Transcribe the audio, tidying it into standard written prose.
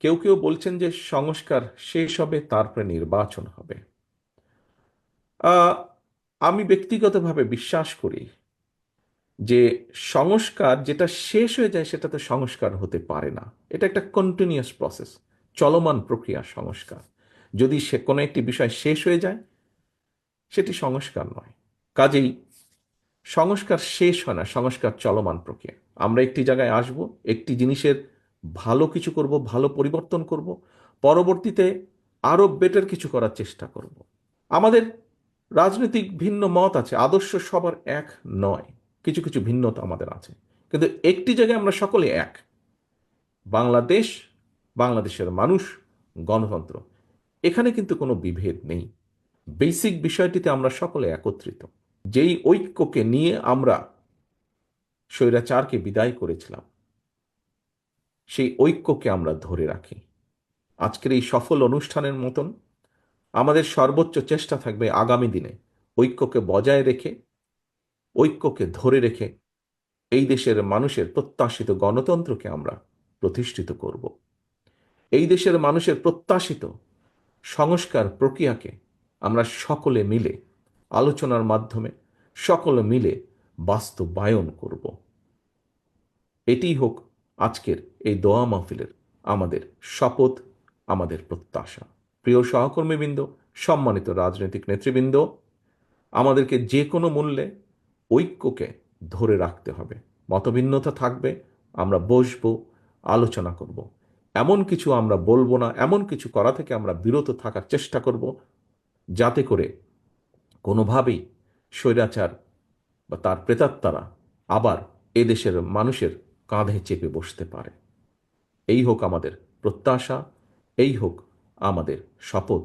কেউ কেউ বলছেন যে সংস্কার শেষ হবে, তারপরে নির্বাচন হবে। আহ, আমি ব্যক্তিগতভাবে বিশ্বাস করি যে সংস্কার যেটা শেষ হয়ে যায় সেটা তো সংস্কার হতে পারে না। এটা একটা কন্টিনিউয়াস প্রসেস, চলমান প্রক্রিয়া সংস্কার। যদি সে কোনো একটি বিষয় শেষ হয়ে যায় সেটি সংস্কার নয়। কাজেই সংস্কার শেষ হয় না, সংস্কার চলমান প্রক্রিয়া। আমরা একটি জায়গায় আসব, একটি জিনিসের ভালো কিছু করব, ভালো পরিবর্তন করব, পরবর্তীতে আরো বেটার কিছু করার চেষ্টা করব। আমাদের রাজনৈতিক ভিন্ন মত আছে, আদর্শ সবার এক নয়, কিছু কিছু ভিন্নতা আমাদের আছে, কিন্তু একটি জায়গায় আমরা সকলে এক: বাংলাদেশ, বাংলাদেশের মানুষ, গণতন্ত্র। এখানে কিন্তু কোনো বিভেদ নেই। বেসিক বিষয়টিতে আমরা সকলে একত্রিত। যেই ঐক্যকে নিয়ে আমরা স্বৈরাচারকে বিদায় করেছিলাম, সেই ঐক্যকে আমরা ধরে রাখি। আজকের এই সফল অনুষ্ঠানের মতন আমাদের সর্বোচ্চ চেষ্টা থাকবে আগামী দিনে ঐক্যকে বজায় রেখে, ঐক্যকে ধরে রেখে এই দেশের মানুষের প্রত্যাশিত গণতন্ত্রকে আমরা প্রতিষ্ঠিত করব। এই দেশের মানুষের প্রত্যাশিত সংস্কার প্রক্রিয়াকে আমরা সকলে মিলে আলোচনার মাধ্যমে সকলে মিলে বাস্তবায়ন করব। এটিই হোক আজকের এই দোয়া মাহফিলের আমাদের শপথ, আমাদের প্রত্যাশা। প্রিয় সহকর্মীবৃন্দ, সম্মানিত রাজনৈতিক নেতৃবৃন্দ, আমাদেরকে যে কোনো মূল্যে ঐক্যকে ধরে রাখতে হবে। মতভিন্নতা থাকবে, আমরা বসবো, আলোচনা করব। এমন কিছু আমরা বলবো না, এমন কিছু করা থেকে আমরা বিরত থাকার চেষ্টা করব যাতে করে কোনোভাবেই স্বৈরাচার বা তার প্রেতাত্মারা আবার এদেশের মানুষের কাঁধে চেপে বসতে পারে। এই হোক আমাদের প্রত্যাশা, এই হোক আমাদের শপথ।